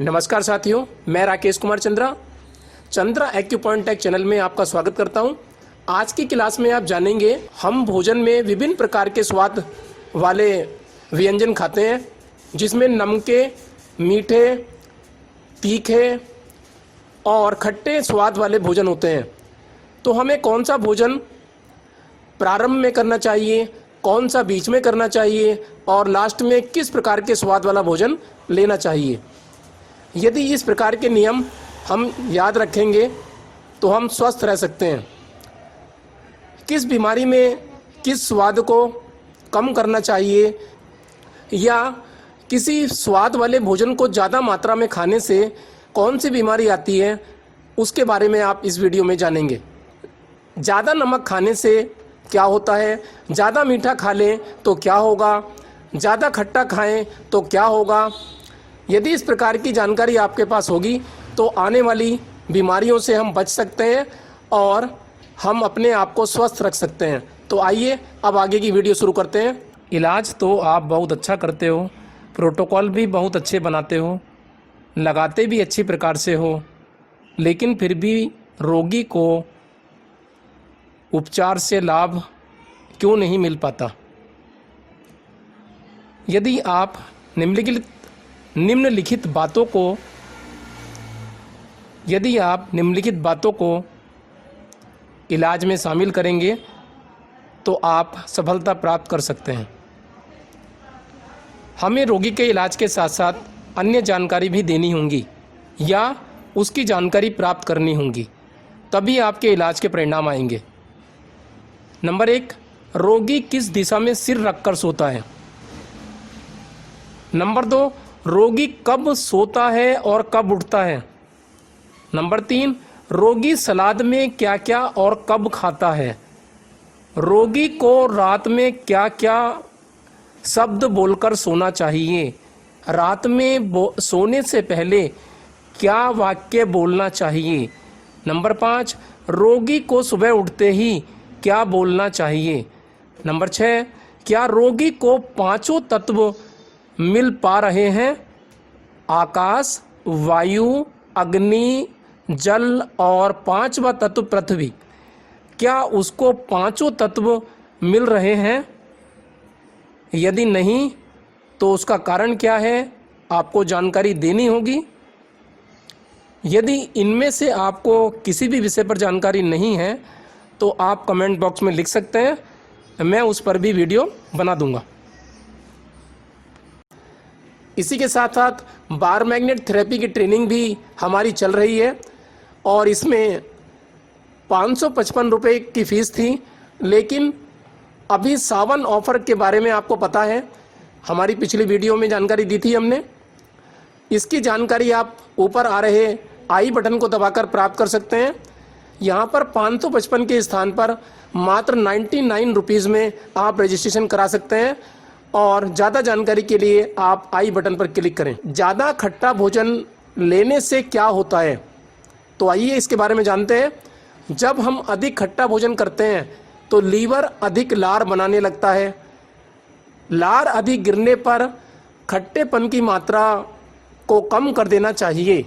नमस्कार साथियों, मैं Rakesh Kumar Chandra acupoint take channel में आपका स्वागत करता हूं। आज की क्लास में आप जानेंगे हम भोजन में विभिन्न प्रकार के स्वाद वाले व्यंजन खाते हैं, जिसमें नमके, मीठे, तीखे और खट्टे स्वाद वाले भोजन होते हैं। तो हमें कौन सा भोजन प्रारंभ में करना चाहिए, कौन सा बीच में करना चाहिए और लास्ट में किस प्रकार के स्वाद वाला भोजन लेना चाहिए। यदि इस प्रकार के नियम हम याद रखेंगे तो हम स्वस्थ रह सकते हैं। किस बीमारी में किस स्वाद को कम करना चाहिए या किसी स्वाद वाले भोजन को ज़्यादा मात्रा में खाने से कौन सी बीमारी आती है, उसके बारे में आप इस वीडियो में जानेंगे। ज़्यादा नमक खाने से क्या होता है, ज़्यादा मीठा खा लें तो क्या होगा, ज़्यादा खट्टा खाएं तो क्या होगा। यदि इस प्रकार की जानकारी आपके पास होगी तो आने वाली बीमारियों से हम बच सकते हैं और हम अपने आप को स्वस्थ रख सकते हैं। तो आइए अब आगे की वीडियो शुरू करते हैं। इलाज तो आप बहुत अच्छा करते हो, प्रोटोकॉल भी बहुत अच्छे बनाते हो, लगाते भी अच्छी प्रकार से हो, लेकिन फिर भी रोगी को उपचार से लाभ क्यों नहीं मिल पाता। यदि आप निम्नलिखित बातों को इलाज में शामिल करेंगे तो आप सफलता प्राप्त कर सकते हैं। हमें रोगी के इलाज के साथ साथ अन्य जानकारी भी देनी होगी या उसकी जानकारी प्राप्त करनी होगी, तभी आपके इलाज के परिणाम आएंगे। नंबर 1, रोगी किस दिशा में सिर रखकर सोता है। नंबर 2, रोगी कब सोता है और कब उठता है। नंबर 3, रोगी सलाद में क्या क्या और कब खाता है। रोगी को रात में क्या क्या शब्द बोलकर सोना चाहिए। रात में सोने से पहले क्या वाक्य बोलना चाहिए। नंबर 5, रोगी को सुबह उठते ही क्या बोलना चाहिए। नंबर 6, क्या रोगी को पांचों तत्व मिल पा रहे हैं। आकाश, वायु, अग्नि, जल और पांचवा तत्व पृथ्वी, क्या उसको पांचों तत्व मिल रहे हैं। यदि नहीं तो उसका कारण क्या है, आपको जानकारी देनी होगी। यदि इनमें से आपको किसी भी विषय पर जानकारी नहीं है तो आप कमेंट बॉक्स में लिख सकते हैं, मैं उस पर भी वीडियो बना दूंगा। इसी के साथ साथ बार मैग्नेट थेरेपी की ट्रेनिंग भी हमारी चल रही है और इसमें 555 रुपये की फ़ीस थी, लेकिन अभी सावन ऑफ़र के बारे में आपको पता है, हमारी पिछली वीडियो में जानकारी दी थी हमने। इसकी जानकारी आप ऊपर आ रहे आई बटन को दबाकर प्राप्त कर सकते हैं। यहाँ पर 555 के स्थान पर मात्र 99 रुपीज़ में आप रजिस्ट्रेशन करा सकते हैं और ज़्यादा जानकारी के लिए आप आई बटन पर क्लिक करें। ज़्यादा खट्टा भोजन लेने से क्या होता है, तो आइए इसके बारे में जानते हैं। जब हम अधिक खट्टा भोजन करते हैं तो लीवर अधिक लार बनाने लगता है। लार अधिक गिरने पर खट्टेपन की मात्रा को कम कर देना चाहिए।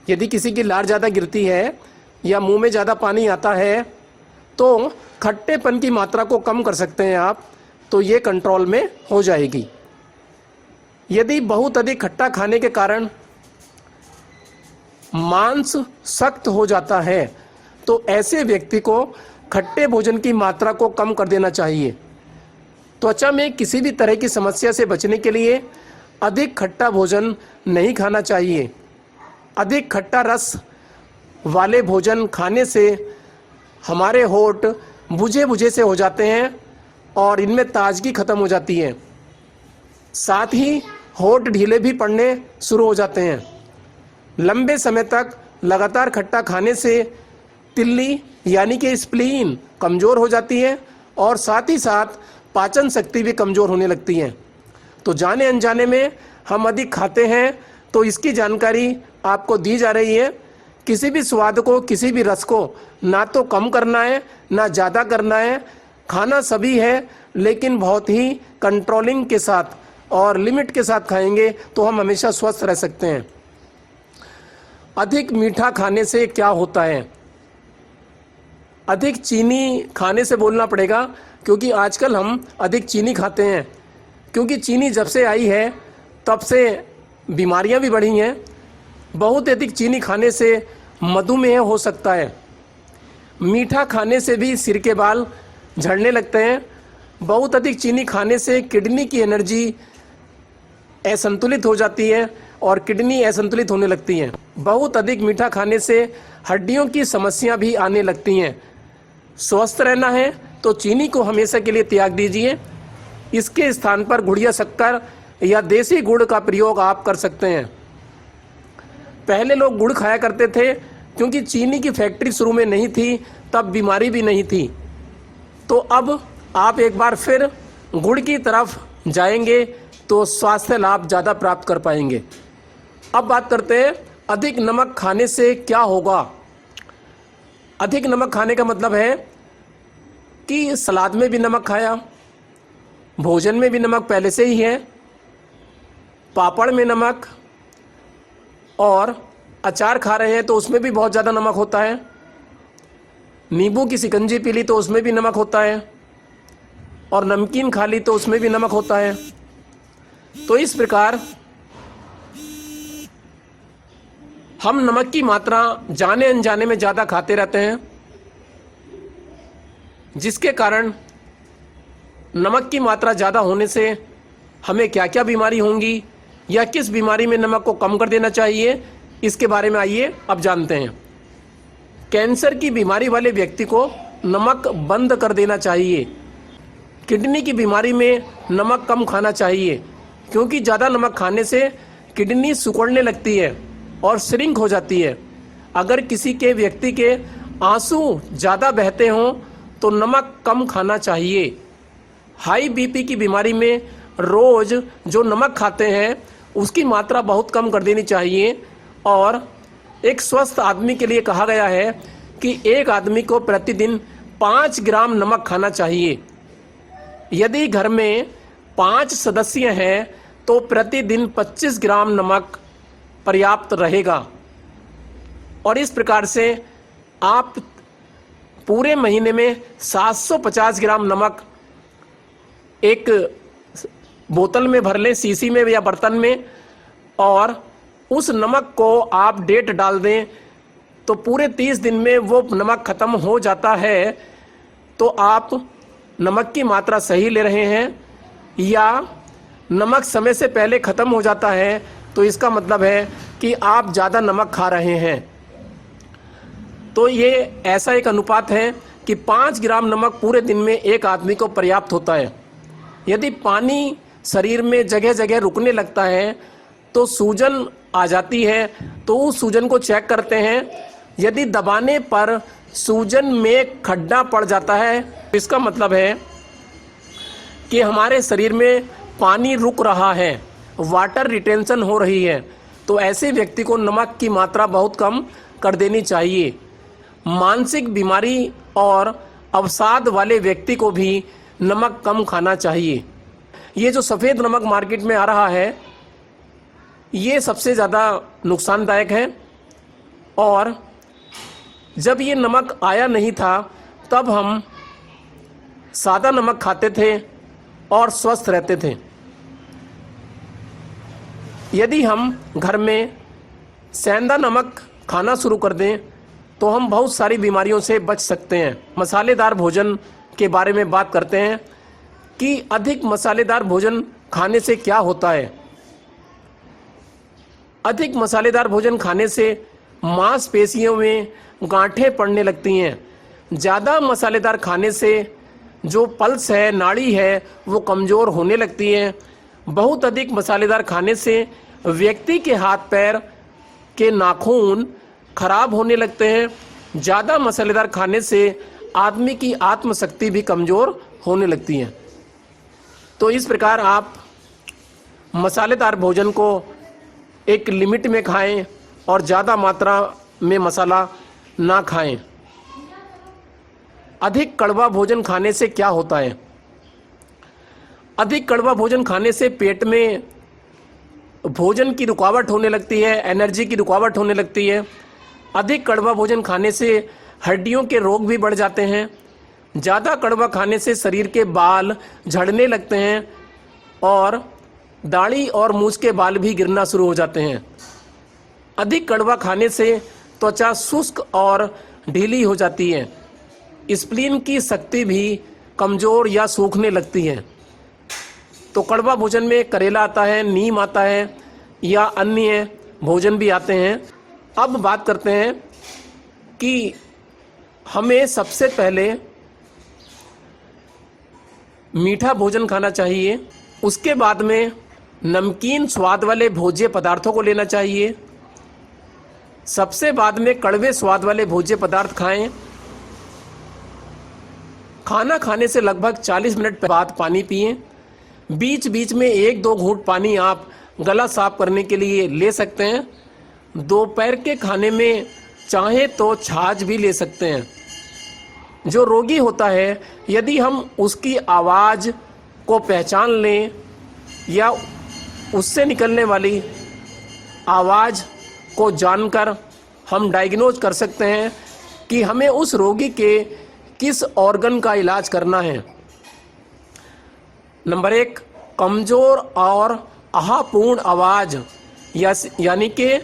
यदि किसी की लार ज़्यादा गिरती है या मुंह में ज़्यादा पानी आता है तो खट्टेपन की मात्रा को कम कर सकते हैं आप, तो ये कंट्रोल में हो जाएगी। यदि बहुत अधिक खट्टा खाने के कारण मांस सख्त हो जाता है तो ऐसे व्यक्ति को खट्टे भोजन की मात्रा को कम कर देना चाहिए। त्वचा में किसी भी तरह की समस्या से बचने के लिए अधिक खट्टा भोजन नहीं खाना चाहिए। अधिक खट्टा रस वाले भोजन खाने से हमारे होंठ बुझे बुझे से हो जाते हैं और इनमें ताजगी खत्म हो जाती है। साथ ही होंठ ढीले भी पड़ने शुरू हो जाते हैं। लंबे समय तक लगातार खट्टा खाने से तिल्ली यानी कि स्प्लीन कमज़ोर हो जाती है और साथ ही साथ पाचन शक्ति भी कमज़ोर होने लगती है। तो जाने अनजाने में हम अधिक खाते हैं, तो इसकी जानकारी आपको दी जा रही है। किसी भी स्वाद को, किसी भी रस को ना तो कम करना है ना ज़्यादा करना है। खाना सभी है, लेकिन बहुत ही कंट्रोलिंग के साथ और लिमिट के साथ खाएंगे तो हम हमेशा स्वस्थ रह सकते हैं। अधिक मीठा खाने से क्या होता है? अधिक चीनी खाने से बोलना पड़ेगा, क्योंकि आजकल हम अधिक चीनी खाते हैं। क्योंकि चीनी जब से आई है तब से बीमारियां भी बढ़ी हैं। बहुत अधिक चीनी खाने से मधुमेह हो सकता है। मीठा खाने से भी सिर के बाल झड़ने लगते हैं। बहुत अधिक चीनी खाने से किडनी की एनर्जी असंतुलित हो जाती है और किडनी असंतुलित होने लगती हैं। बहुत अधिक मीठा खाने से हड्डियों की समस्या भी आने लगती हैं। स्वस्थ रहना है तो चीनी को हमेशा के लिए त्याग दीजिए। इसके स्थान पर गुड़िया शक्कर या देसी गुड़ का प्रयोग आप कर सकते हैं। पहले लोग गुड़ खाया करते थे, क्योंकि चीनी की फैक्ट्री शुरू में नहीं थी, तब बीमारी भी नहीं थी। तो अब आप एक बार फिर गुड़ की तरफ जाएंगे तो स्वास्थ्य लाभ ज़्यादा प्राप्त कर पाएंगे। अब बात करते हैं अधिक नमक खाने से क्या होगा। अधिक नमक खाने का मतलब है कि सलाद में भी नमक खाया, भोजन में भी नमक पहले से ही है, पापड़ में नमक, और अचार खा रहे हैं तो उसमें भी बहुत ज़्यादा नमक होता है, नींबू की शिकंजी पी ली तो उसमें भी नमक होता है, और नमकीन खा ली तो उसमें भी नमक होता है। तो इस प्रकार हम नमक की मात्रा जाने अनजाने में ज़्यादा खाते रहते हैं, जिसके कारण नमक की मात्रा ज़्यादा होने से हमें क्या क्या बीमारी होंगी या किस बीमारी में नमक को कम कर देना चाहिए, इसके बारे में आइए अब जानते हैं। कैंसर की बीमारी वाले व्यक्ति को नमक बंद कर देना चाहिए। किडनी की बीमारी में नमक कम खाना चाहिए, क्योंकि ज़्यादा नमक खाने से किडनी सिकुड़ने लगती है और श्रिंक हो जाती है। अगर किसी के व्यक्ति के आंसू ज़्यादा बहते हों तो नमक कम खाना चाहिए। हाई बीपी की बीमारी में रोज़ जो नमक खाते हैं उसकी मात्रा बहुत कम कर देनी चाहिए। और एक स्वस्थ आदमी के लिए कहा गया है कि एक आदमी को प्रतिदिन 5 ग्राम नमक खाना चाहिए। यदि घर में 5 सदस्य हैं तो प्रतिदिन 25 ग्राम नमक पर्याप्त रहेगा। और इस प्रकार से आप पूरे महीने में 750 ग्राम नमक एक बोतल में भर लें, शीशी में या बर्तन में, और उस नमक को आप डेट डाल दें तो पूरे 30 दिन में वो नमक ख़त्म हो जाता है। तो आप नमक की मात्रा सही ले रहे हैं, या नमक समय से पहले ख़त्म हो जाता है तो इसका मतलब है कि आप ज़्यादा नमक खा रहे हैं। तो ये ऐसा एक अनुपात है कि 5 ग्राम नमक पूरे दिन में एक आदमी को पर्याप्त होता है। यदि पानी शरीर में जगह जगह रुकने लगता है तो सूजन आ जाती है, तो उस सूजन को चेक करते हैं। यदि दबाने पर सूजन में खड्डा पड़ जाता है, इसका मतलब है कि हमारे शरीर में पानी रुक रहा है, वाटर रिटेंशन हो रही है। तो ऐसे व्यक्ति को नमक की मात्रा बहुत कम कर देनी चाहिए। मानसिक बीमारी और अवसाद वाले व्यक्ति को भी नमक कम खाना चाहिए। ये जो सफ़ेद नमक मार्केट में आ रहा है, ये सबसे ज़्यादा नुकसानदायक है। और जब ये नमक आया नहीं था तब हम सादा नमक खाते थे और स्वस्थ रहते थे। यदि हम घर में सेंधा नमक खाना शुरू कर दें तो हम बहुत सारी बीमारियों से बच सकते हैं। मसालेदार भोजन के बारे में बात करते हैं कि अधिक मसालेदार भोजन खाने से क्या होता है। अधिक मसालेदार भोजन खाने से मांसपेशियों में गांठें पड़ने लगती हैं। ज़्यादा मसालेदार खाने से जो पल्स है, नाड़ी है, वो कमज़ोर होने लगती है। बहुत अधिक मसालेदार खाने से व्यक्ति के हाथ पैर के नाखून खराब होने लगते हैं। ज़्यादा मसालेदार खाने से आदमी की आत्मशक्ति भी कमज़ोर होने लगती है। तो इस प्रकार आप मसालेदार भोजन को एक लिमिट में खाएं और ज़्यादा मात्रा में मसाला ना खाएं। अधिक कड़वा भोजन खाने से क्या होता है? अधिक कड़वा भोजन खाने से पेट में भोजन की रुकावट होने लगती है, एनर्जी की रुकावट होने लगती है। अधिक कड़वा भोजन खाने से हड्डियों के रोग भी बढ़ जाते हैं। ज़्यादा कड़वा खाने से शरीर के बाल झड़ने लगते हैं और दाढ़ी और मूछ के बाल भी गिरना शुरू हो जाते हैं। अधिक कड़वा खाने से त्वचा शुष्क और ढीली हो जाती है। स्प्लीन की शक्ति भी कमज़ोर या सूखने लगती है। तो कड़वा भोजन में करेला आता है, नीम आता है या अन्य भोजन भी आते हैं। अब बात करते हैं कि हमें सबसे पहले मीठा भोजन खाना चाहिए, उसके बाद में नमकीन स्वाद वाले भोज्य पदार्थों को लेना चाहिए, सबसे बाद में कड़वे स्वाद वाले भोज्य पदार्थ खाएं। खाना खाने से लगभग 40 मिनट बाद पानी पिएं। बीच बीच में 1-2 घूंट पानी आप गला साफ करने के लिए ले सकते हैं। दोपहर के खाने में चाहे तो छाछ भी ले सकते हैं। जो रोगी होता है, यदि हम उसकी आवाज़ को पहचान लें या उससे निकलने वाली आवाज़ को जानकर हम डायग्नोज कर सकते हैं कि हमें उस रोगी के किस ऑर्गन का इलाज करना है। नंबर 1, कमज़ोर और आहापूर्ण आवाज़, यानी कि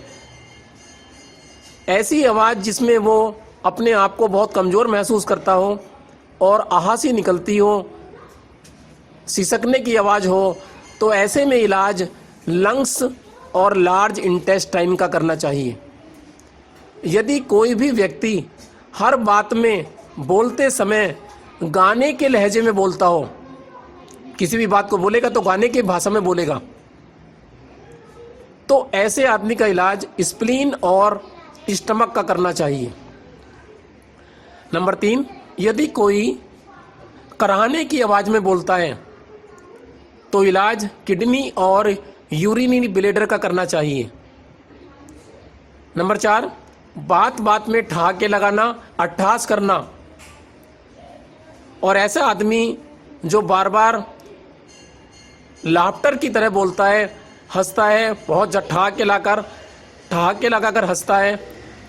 ऐसी आवाज़ जिसमें वो अपने आप को बहुत कमज़ोर महसूस करता हो और आहा सी निकलती हो, सिसकने की आवाज़ हो, तो ऐसे में इलाज लंग्स और लार्ज इंटेस्टाइन का करना चाहिए। यदि कोई भी व्यक्ति हर बात में बोलते समय गाने के लहजे में बोलता हो, किसी भी बात को बोलेगा तो गाने की भाषा में बोलेगा, तो ऐसे आदमी का इलाज स्प्लीन और स्टमक का करना चाहिए। नंबर 3, यदि कोई कराहने की आवाज़ में बोलता है तो इलाज किडनी और यूरिनरी ब्लैडर का करना चाहिए। नंबर 4, बात बात में ठहाके लगाना, अट्ठहास करना, और ऐसा आदमी जो बार बार लाफ्टर की तरह बोलता है, हंसता है, बहुत ठहाके लगाकर हंसता है,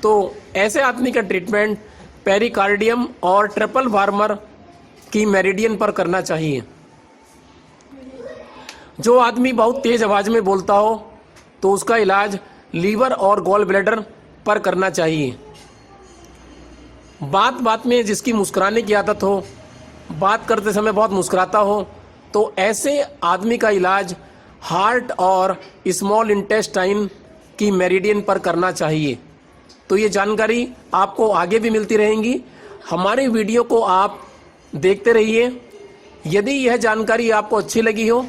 तो ऐसे आदमी का ट्रीटमेंट पेरिकार्डियम और ट्रिपल वार्मर की मेरिडियन पर करना चाहिए। जो आदमी बहुत तेज़ आवाज़ में बोलता हो तो उसका इलाज लीवर और गॉल ब्लैडर पर करना चाहिए। बात बात में जिसकी मुस्कुराने की आदत हो, बात करते समय बहुत मुस्कुराता हो, तो ऐसे आदमी का इलाज हार्ट और स्मॉल इंटेस्टाइन की मेरिडियन पर करना चाहिए। तो ये जानकारी आपको आगे भी मिलती रहेंगी। हमारे वीडियो को आप देखते रहिए। यदि यह जानकारी आपको अच्छी लगी हो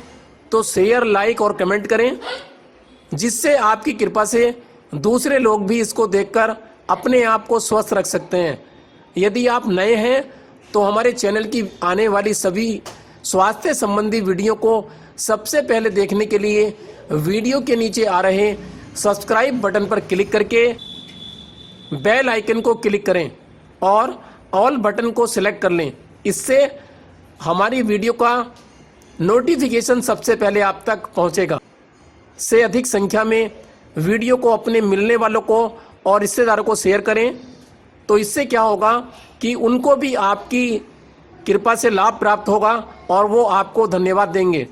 तो शेयर, लाइक और कमेंट करें, जिससे आपकी कृपा से दूसरे लोग भी इसको देखकर अपने आप को स्वस्थ रख सकते हैं। यदि आप नए हैं तो हमारे चैनल की आने वाली सभी स्वास्थ्य संबंधी वीडियो को सबसे पहले देखने के लिए वीडियो के नीचे आ रहे सब्सक्राइब बटन पर क्लिक करके बेल आइकन को क्लिक करें और ऑल बटन को सिलेक्ट कर लें। इससे हमारी वीडियो का नोटिफिकेशन सबसे पहले आप तक पहुंचेगा। से अधिक संख्या में वीडियो को अपने मिलने वालों को और रिश्तेदारों को शेयर करें, तो इससे क्या होगा कि उनको भी आपकी कृपा से लाभ प्राप्त होगा और वो आपको धन्यवाद देंगे।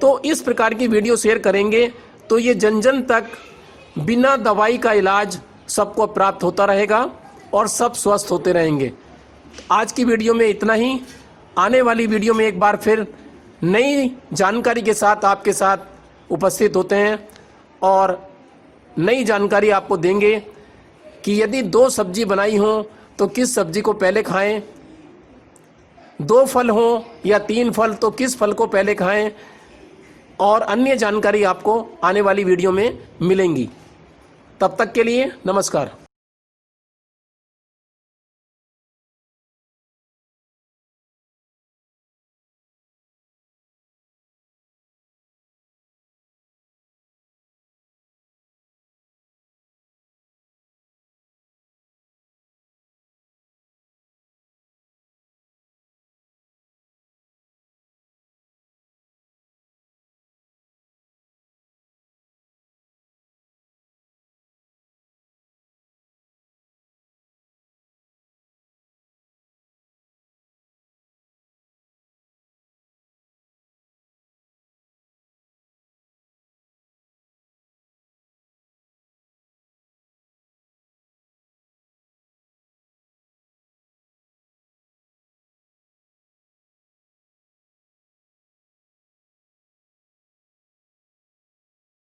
तो इस प्रकार की वीडियो शेयर करेंगे तो ये जन जन तक बिना दवाई का इलाज सबको प्राप्त होता रहेगा और सब स्वस्थ होते रहेंगे। आज की वीडियो में इतना ही। आने वाली वीडियो में एक बार फिर नई जानकारी के साथ आपके साथ उपस्थित होते हैं और नई जानकारी आपको देंगे कि यदि 2 सब्जी बनाई हो तो किस सब्जी को पहले खाएं, 2 फल हो या 3 फल तो किस फल को पहले खाएं, और अन्य जानकारी आपको आने वाली वीडियो में मिलेंगी। तब तक के लिए नमस्कार।